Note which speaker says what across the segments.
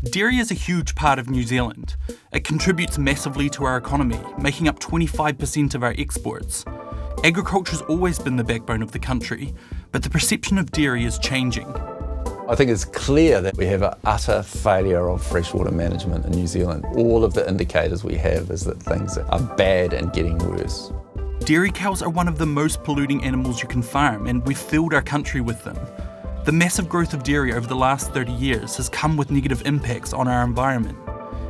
Speaker 1: Dairy is a huge part of New Zealand. It contributes massively to our economy, making up 25% of our exports. Agriculture's always been the backbone of the country, but the perception of dairy is changing.
Speaker 2: I think it's clear that we have an utter failure of freshwater management in New Zealand. All of the indicators we have is that things are bad and getting worse.
Speaker 1: Dairy cows are one of the most polluting animals you can farm, and we've filled our country with them. The massive growth of dairy over the last 30 years has come with negative impacts on our environment.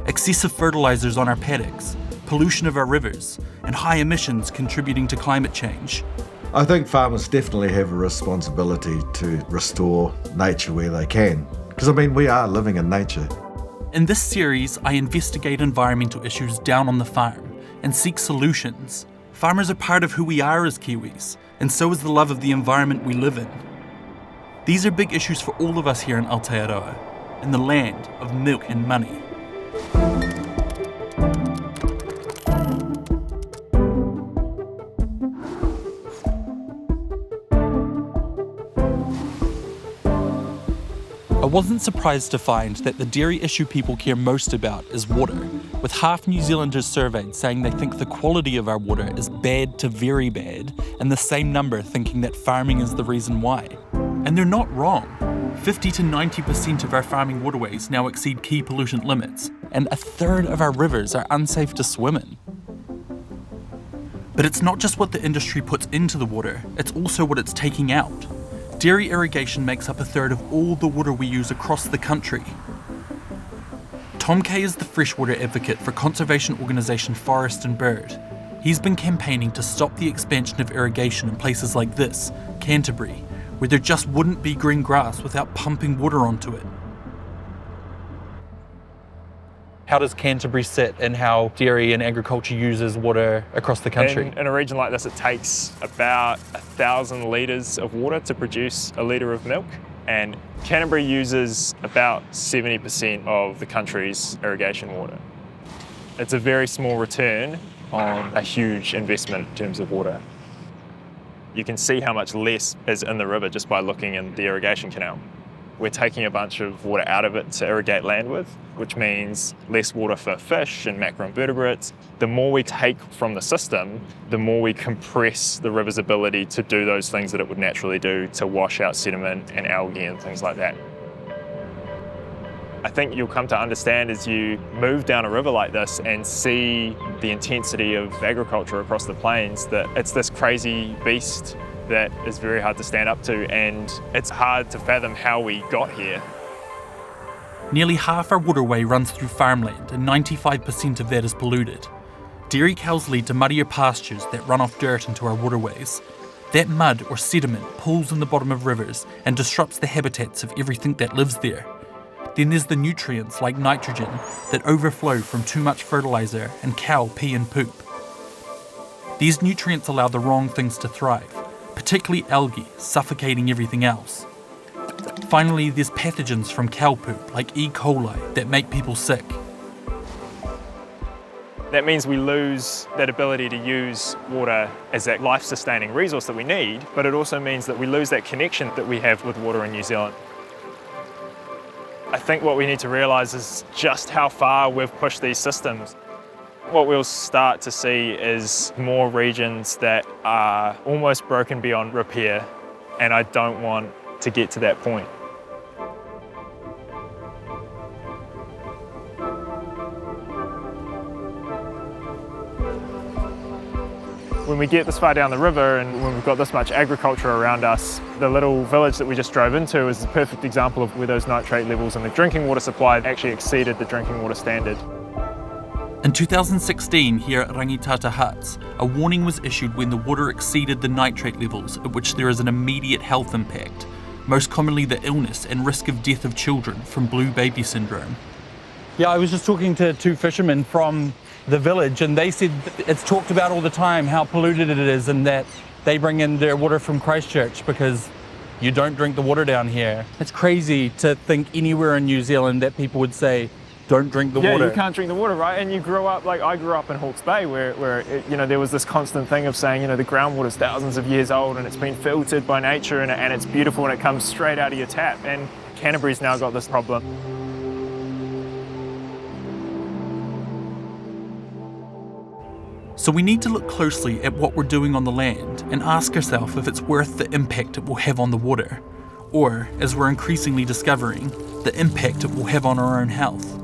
Speaker 1: Excessive fertilisers on our paddocks, pollution of our rivers, and high emissions contributing to climate change.
Speaker 3: I think farmers definitely have a responsibility to restore nature where they can. Because, we are living in nature.
Speaker 1: In this series, I investigate environmental issues down on the farm and seek solutions. Farmers are part of who we are as Kiwis, and so is the love of the environment we live in. These are big issues for all of us here in Aotearoa, in the land of milk and money. I wasn't surprised to find that the dairy issue people care most about is water, with half New Zealanders surveyed saying they think the quality of our water is bad to very bad, and the same number thinking that farming is the reason why. And they're not wrong. 50 to 90% of our farming waterways now exceed key pollutant limits, and a third of our rivers are unsafe to swim in. But it's not just what the industry puts into the water, it's also what it's taking out. Dairy irrigation makes up a third of all the water we use across the country. Tom Kay is the freshwater advocate for conservation organisation Forest and Bird. He's been campaigning to stop the expansion of irrigation in places like this, Canterbury, where there just wouldn't be green grass without pumping water onto it. How does Canterbury sit in how dairy and agriculture uses water across the country?
Speaker 4: In a region like this, it takes about 1,000 litres of water to produce a litre of milk. And Canterbury uses about 70% of the country's irrigation water. It's a very small return on a huge investment in terms of water. You can see how much less is in the river just by looking in the irrigation canal. We're taking a bunch of water out of it to irrigate land with, which means less water for fish and macroinvertebrates. The more we take from the system, the more we compress the river's ability to do those things that it would naturally do to wash out sediment and algae and things like that. I think you'll come to understand as you move down a river like this and see the intensity of agriculture across the plains that it's this crazy beast that is very hard to stand up to, and it's hard to fathom how we got here.
Speaker 1: Nearly half our waterway runs through farmland, and 95% of that is polluted. Dairy cows lead to muddier pastures that run off dirt into our waterways. That mud or sediment pools in the bottom of rivers and disrupts the habitats of everything that lives there. Then there's the nutrients like nitrogen that overflow from too much fertiliser and cow pee and poop. These nutrients allow the wrong things to thrive, particularly algae, suffocating everything else. Finally, there's pathogens from cow poop like E. coli that make people sick.
Speaker 4: That means we lose that ability to use water as that life-sustaining resource that we need, but it also means that we lose that connection that we have with water in New Zealand. I think what we need to realise is just how far we've pushed these systems. What we'll start to see is more regions that are almost broken beyond repair, and I don't want to get to that point. When we get this far down the river and when we've got this much agriculture around us, the little village that we just drove into is a perfect example of where those nitrate levels in the drinking water supply actually exceeded the drinking water standard.
Speaker 1: In 2016, here at Rangitata Huts, a warning was issued when the water exceeded the nitrate levels at which there is an immediate health impact, most commonly the illness and risk of death of children from blue baby syndrome.
Speaker 5: Yeah, I was just talking to two fishermen from the village, and they said it's talked about all the time how polluted it is, and that they bring in their water from Christchurch because you don't drink the water down here. It's crazy to think anywhere in New Zealand that people would say, don't drink the water.
Speaker 4: Yeah, you can't drink the water, right? And you grew up, like I grew up in Hawke's Bay where it, there was this constant thing of saying, the groundwater's thousands of years old and it's been filtered by nature and it's beautiful and it comes straight out of your tap. And Canterbury's now got this problem.
Speaker 1: So we need to look closely at what we're doing on the land and ask ourselves if it's worth the impact it will have on the water, or, as we're increasingly discovering, the impact it will have on our own health.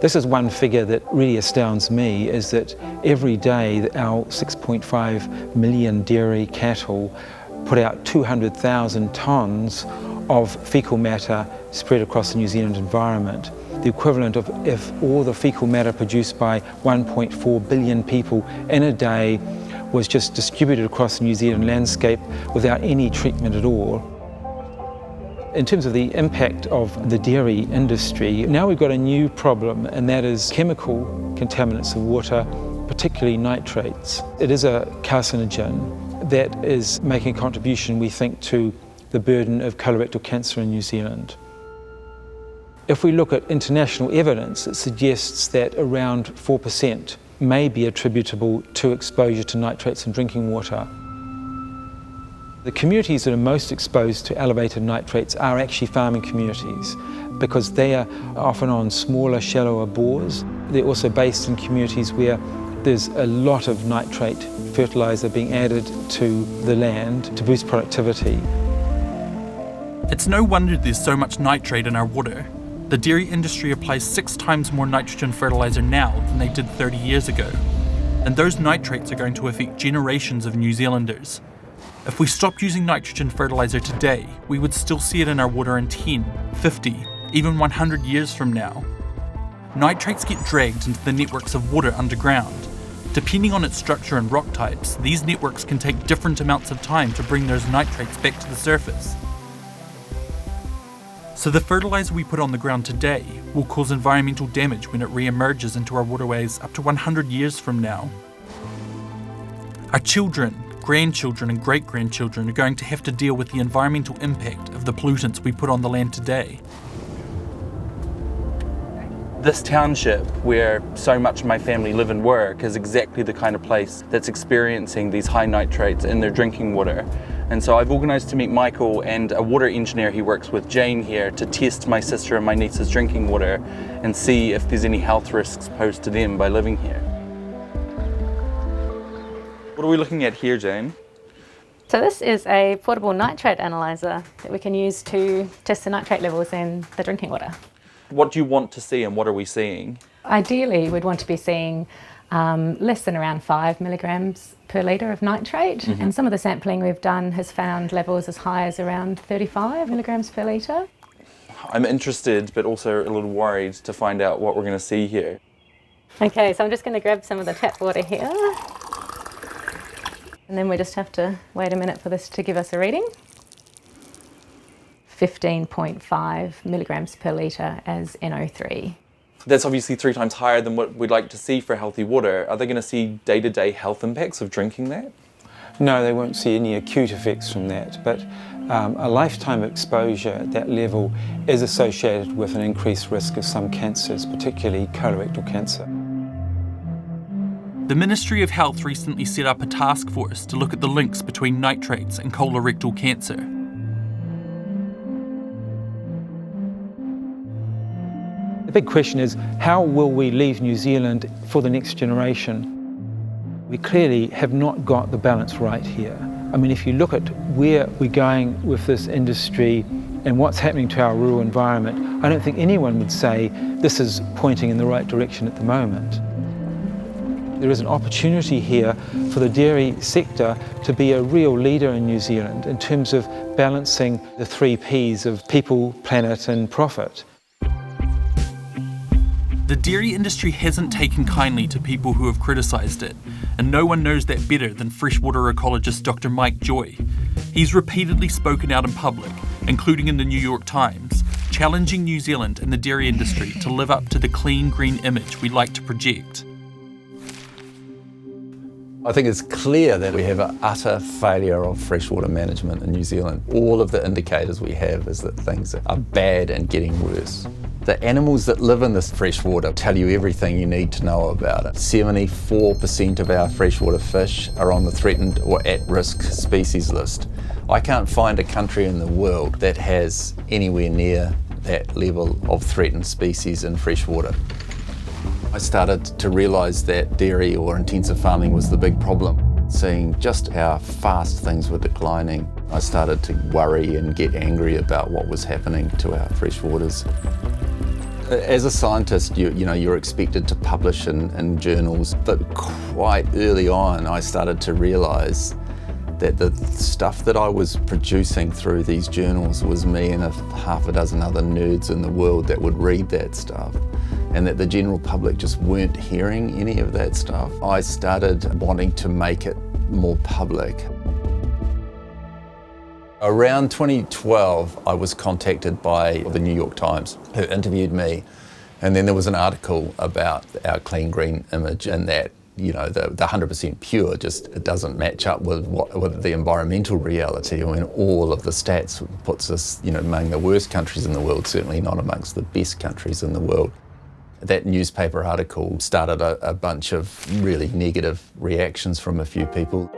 Speaker 6: This is one figure that really astounds me, is that every day our 6.5 million dairy cattle put out 200,000 tonnes of faecal matter spread across the New Zealand environment. The equivalent of if all the faecal matter produced by 1.4 billion people in a day was just distributed across the New Zealand landscape without any treatment at all. In terms of the impact of the dairy industry, now we've got a new problem, and that is chemical contaminants of water, particularly nitrates. It is a carcinogen that is making a contribution, we think, to the burden of colorectal cancer in New Zealand. If we look at international evidence, it suggests that around 4% may be attributable to exposure to nitrates in drinking water. The communities that are most exposed to elevated nitrates are actually farming communities, because they are often on smaller, shallower bores. They're also based in communities where there's a lot of nitrate fertiliser being added to the land to boost productivity.
Speaker 1: It's no wonder there's so much nitrate in our water. The dairy industry applies 6 times more nitrogen fertiliser now than they did 30 years ago. And those nitrates are going to affect generations of New Zealanders. If we stopped using nitrogen fertiliser today, we would still see it in our water in 10, 50, even 100 years from now. Nitrates get dragged into the networks of water underground. Depending on its structure and rock types, these networks can take different amounts of time to bring those nitrates back to the surface. So the fertiliser we put on the ground today will cause environmental damage when it re-emerges into our waterways up to 100 years from now. Our children, grandchildren and great-grandchildren are going to have to deal with the environmental impact of the pollutants we put on the land today.
Speaker 5: This township, where so much of my family live and work, is exactly the kind of place that's experiencing these high nitrates in their drinking water. And so I've organised to meet Michael and a water engineer he works with, Jayne, here to test my sister and my niece's drinking water and see if there's any health risks posed to them by living here. What are we looking at here, Jayne?
Speaker 7: So this is a portable nitrate analyzer that we can use to test the nitrate levels in the drinking water.
Speaker 5: What do you want to see and what are we seeing?
Speaker 7: Ideally, we'd want to be seeing less than around 5 milligrams per litre of nitrate. And some of the sampling we've done has found levels as high as around 35 milligrams per litre.
Speaker 5: I'm interested, but also a little worried to find out what we're going to see here.
Speaker 7: Okay, so I'm just going to grab some of the tap water here. And then we just have to wait a minute for this to give us a reading. 15.5 milligrams per litre as NO3.
Speaker 5: That's obviously 3 times higher than what we'd like to see for healthy water. Are they going to see day-to-day health impacts of drinking that?
Speaker 6: No, they won't see any acute effects from that, but a lifetime exposure at that level is associated with an increased risk of some cancers, particularly colorectal cancer.
Speaker 1: The Ministry of Health recently set up a task force to look at the links between nitrates and colorectal cancer.
Speaker 6: The big question is, how will we leave New Zealand for the next generation? We clearly have not got the balance right here. I mean, if you look at where we're going with this industry and what's happening to our rural environment, I don't think anyone would say this is pointing in the right direction at the moment. There is an opportunity here for the dairy sector to be a real leader in New Zealand in terms of balancing the 3 Ps of people, planet and profit.
Speaker 1: The dairy industry hasn't taken kindly to people who have criticised it, and no one knows that better than freshwater ecologist Dr Mike Joy. He's repeatedly spoken out in public, including in the New York Times, challenging New Zealand and the dairy industry to live up to the clean green image we like to project.
Speaker 2: I think it's clear that we have an utter failure of freshwater management in New Zealand. All of the indicators we have is that things are bad and getting worse. The animals that live in this freshwater tell you everything you need to know about it. 74% of our freshwater fish are on the threatened or at-risk species list. I can't find a country in the world that has anywhere near that level of threatened species in freshwater. I started to realise that dairy or intensive farming was the big problem. Seeing just how fast things were declining, I started to worry and get angry about what was happening to our freshwaters. As a scientist, you're expected to publish in journals, but quite early on I started to realise that the stuff that I was producing through these journals was me and half a dozen other nerds in the world that would read that stuff, and that the general public just weren't hearing any of that stuff. I started wanting to make it more public. Around 2012, I was contacted by the New York Times, who interviewed me, and then there was an article about our clean green image, and that the 100% pure it doesn't match up with the environmental reality. I mean, all of the stats puts us among the worst countries in the world, certainly not amongst the best countries in the world. That newspaper article started a bunch of really negative reactions from a few people.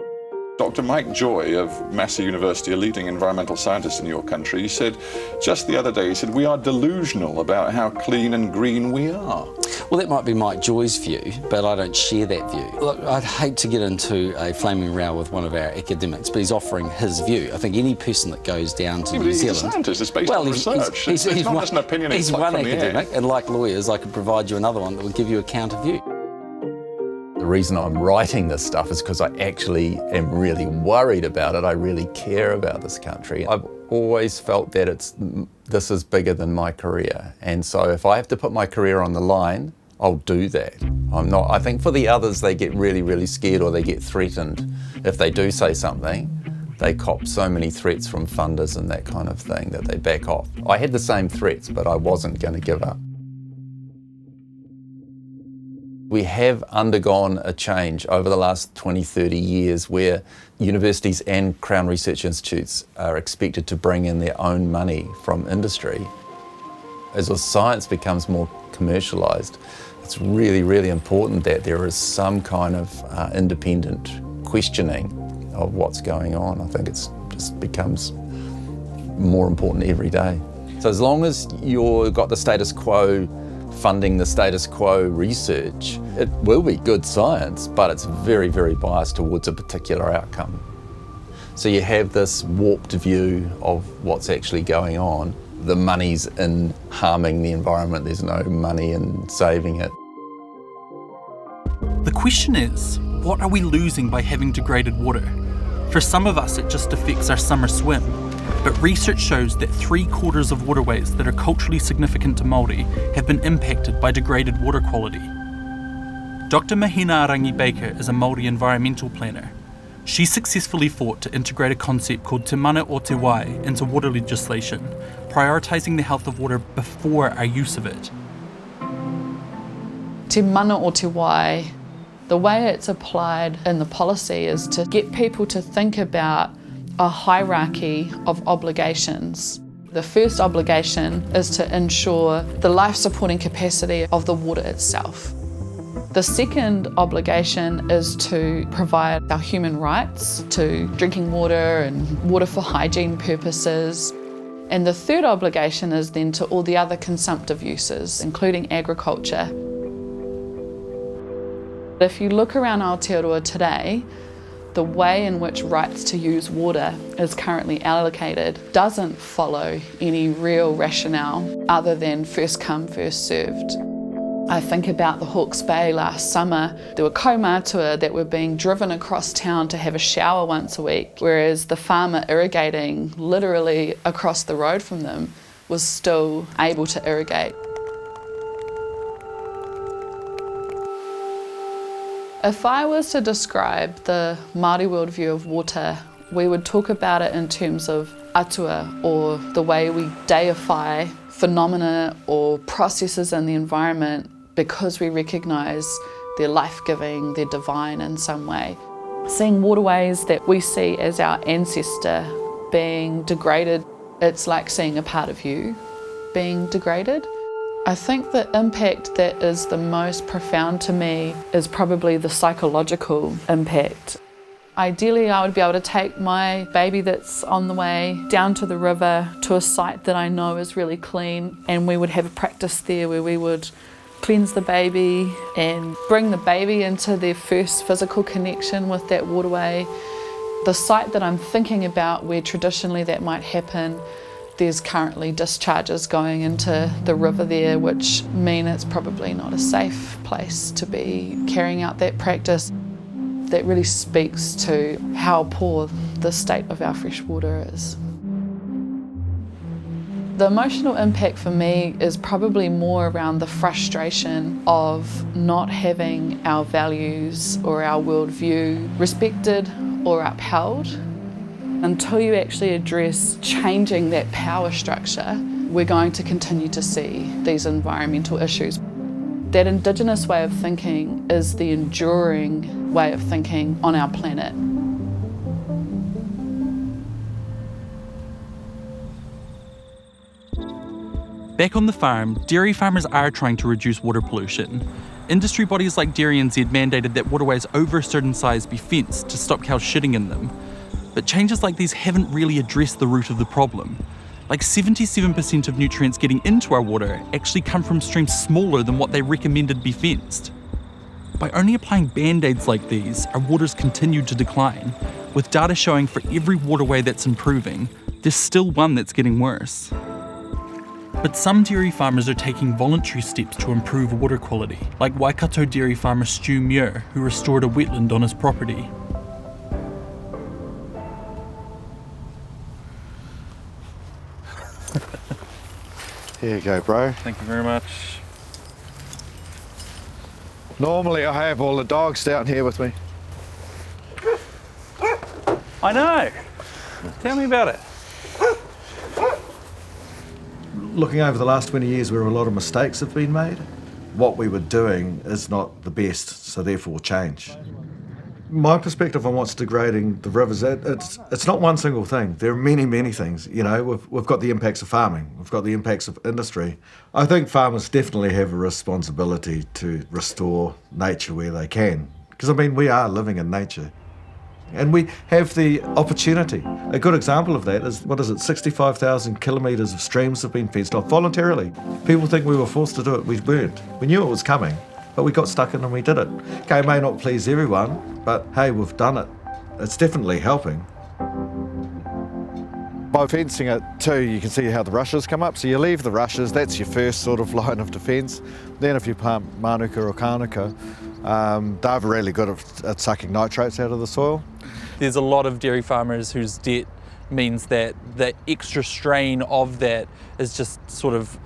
Speaker 8: Dr. Mike Joy of Massey University, a leading environmental scientist in your country, he said just the other day, he said, we are delusional about how clean and green we are.
Speaker 9: Well, that might be Mike Joy's view, but I don't share that view. Look, I'd hate to get into a flaming row with one of our academics, but he's offering his view. I think any person that goes down to New Zealand...
Speaker 8: He's a scientist, it's based on research. It's not just an opinion.
Speaker 9: He's one academic, and like lawyers, I could provide you another one that would give you a counter view.
Speaker 2: The reason I'm writing this stuff is because I actually am really worried about it. I really care about this country. I've always felt that this is bigger than my career. And so if I have to put my career on the line, I'll do that. I think for the others, they get really, really scared or they get threatened. If they do say something, they cop so many threats from funders and that kind of thing that they back off. I had the same threats, but I wasn't going to give up. We have undergone a change over the last 20, 30 years where universities and Crown Research Institutes are expected to bring in their own money from industry. As the science becomes more commercialised, it's really, really important that there is some kind of independent questioning of what's going on. I think it just becomes more important every day. So as long as you've got the status quo funding the status quo research, it will be good science, but it's very, very biased towards a particular outcome. So you have this warped view of what's actually going on. The money's in harming the environment, there's no money in saving it.
Speaker 1: The question is, what are we losing by having degraded water? For some of us, it just affects our summer swim. But research shows that 3/4 of waterways that are culturally significant to Māori have been impacted by degraded water quality. Dr Mahina-a-rangi Baker is a Māori environmental planner. She successfully fought to integrate a concept called te mana o te wai into water legislation, prioritising the health of water before our use of it.
Speaker 10: Te mana o te wai, the way it's applied in the policy is to get people to think about a hierarchy of obligations. The first obligation is to ensure the life-supporting capacity of the water itself. The second obligation is to provide our human rights to drinking water and water for hygiene purposes. And the third obligation is then to all the other consumptive uses, including agriculture. If you look around Aotearoa today, the way in which rights to use water is currently allocated doesn't follow any real rationale other than first come, first served. I think about the Hawke's Bay last summer. There were kaumātua that were being driven across town to have a shower once a week, whereas the farmer irrigating literally across the road from them was still able to irrigate. If I was to describe the Māori worldview of water, we would talk about it in terms of atua, or the way we deify phenomena or processes in the environment because we recognise they're life-giving, they're divine in some way. Seeing waterways that we see as our ancestor being degraded, it's like seeing a part of you being degraded. I think the impact that is the most profound to me is probably the psychological impact. Ideally, I would be able to take my baby that's on the way down to the river to a site that I know is really clean, and we would have a practice there where we would cleanse the baby and bring the baby into their first physical connection with that waterway. The site that I'm thinking about where traditionally that might happen, there's currently discharges going into the river there, which mean it's probably not a safe place to be carrying out that practice. That really speaks to how poor the state of our fresh water is. The emotional impact for me is probably more around the frustration of not having our values or our worldview respected or upheld. Until you actually address changing that power structure, we're going to continue to see these environmental issues. That Indigenous way of thinking is the enduring way of thinking on our planet.
Speaker 1: Back on the farm, dairy farmers are trying to reduce water pollution. Industry bodies like Dairy NZ mandated that waterways over a certain size be fenced to stop cows shitting in them. But changes like these haven't really addressed the root of the problem. Like 77% of nutrients getting into our water actually come from streams smaller than what they recommended be fenced. By only applying band-aids like these, our waters continue to decline, with data showing for every waterway that's improving, there's still one that's getting worse. But some dairy farmers are taking voluntary steps to improve water quality, like Waikato dairy farmer Stu Muir, who restored a wetland on his property.
Speaker 3: Here you go, bro.
Speaker 5: Thank you very much.
Speaker 3: Normally I have all the dogs down here with me.
Speaker 5: I know. Tell me about it.
Speaker 3: Looking over the last 20 years where a lot of mistakes have been made, what we were doing is not the best, so therefore change. My perspective on what's degrading the rivers, it's not one single thing. There are many, many things. You know, we've got the impacts of farming, we've got the impacts of industry. I think farmers definitely have a responsibility to restore nature where they can. Because, I mean, we are living in nature. And we have the opportunity. A good example of that is, 65,000 kilometres of streams have been fenced off voluntarily. People think we were forced to do it, we weren't. We knew it was coming, but we got stuck in and we did it. Okay, it may not please everyone, but hey, we've done it. It's definitely helping. By fencing it too, you can see how the rushes come up. So you leave the rushes, that's your first sort of line of defence. Then if you plant manuka or kānuka, they're really good at sucking nitrates out of the soil.
Speaker 5: There's a lot of dairy farmers whose debt means that the extra strain of that is just sort of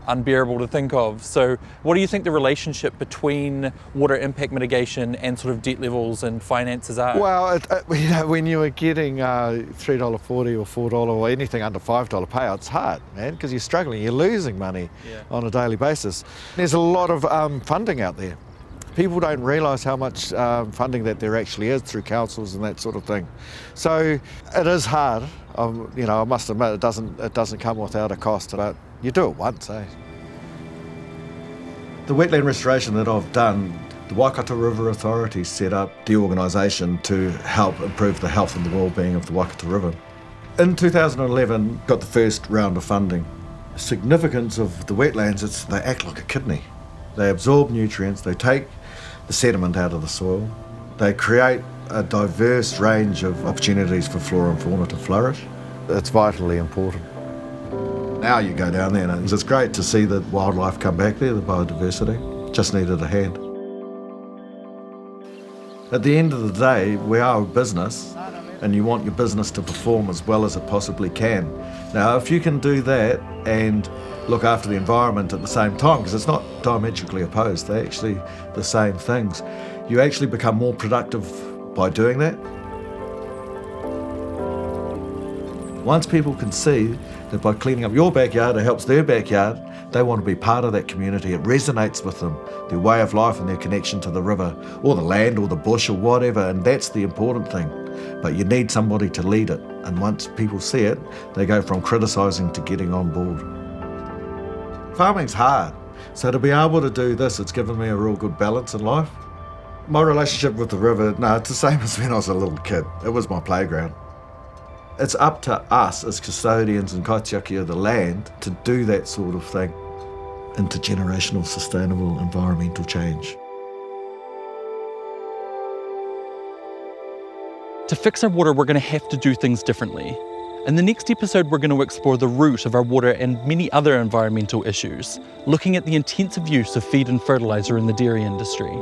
Speaker 5: unbearable to think of. So what do you think the relationship between water impact mitigation and sort of debt levels and finances are?
Speaker 3: Well, you know, when you were getting $3.40 or $4 or anything under $5 payout, it's hard, man, because you're struggling, you're losing money on a daily basis. There's a lot of funding out there. People don't realise how much funding that there actually is through councils and that sort of thing. So it is hard. You know, I must admit it doesn't come without a cost, but you do it once, eh? The wetland restoration that I've done, the Waikato River Authority set up the organisation to help improve the health and the well-being of the Waikato River. In 2011, got the first round of funding. The significance of the wetlands is they act like a kidney. They absorb nutrients, they take the sediment out of the soil, they create a diverse range of opportunities for flora and fauna to flourish. It's vitally important. Now you go down there and it's great to see the wildlife come back there, the biodiversity. Just needed a hand. At the end of the day, we are a business and you want your business to perform as well as it possibly can. Now, if you can do that and look after the environment at the same time, because it's not diametrically opposed, they're actually the same things, you actually become more productive by doing that. Once people can see that by cleaning up your backyard, it helps their backyard, they want to be part of that community. It resonates with them, their way of life and their connection to the river, or the land, or the bush, or whatever, and that's the important thing. But you need somebody to lead it, and once people see it, they go from criticising to getting on board. Farming's hard, so to be able to do this, it's given me a real good balance in life. My relationship with the river, no, it's the same as when I was a little kid. It was my playground. It's up to us as custodians and kaitiaki of the land to do that sort of thing. Intergenerational, sustainable, environmental change.
Speaker 1: To fix our water, we're going to have to do things differently. In the next episode, we're going to explore the root of our water and many other environmental issues, looking at the intensive use of feed and fertiliser in the dairy industry.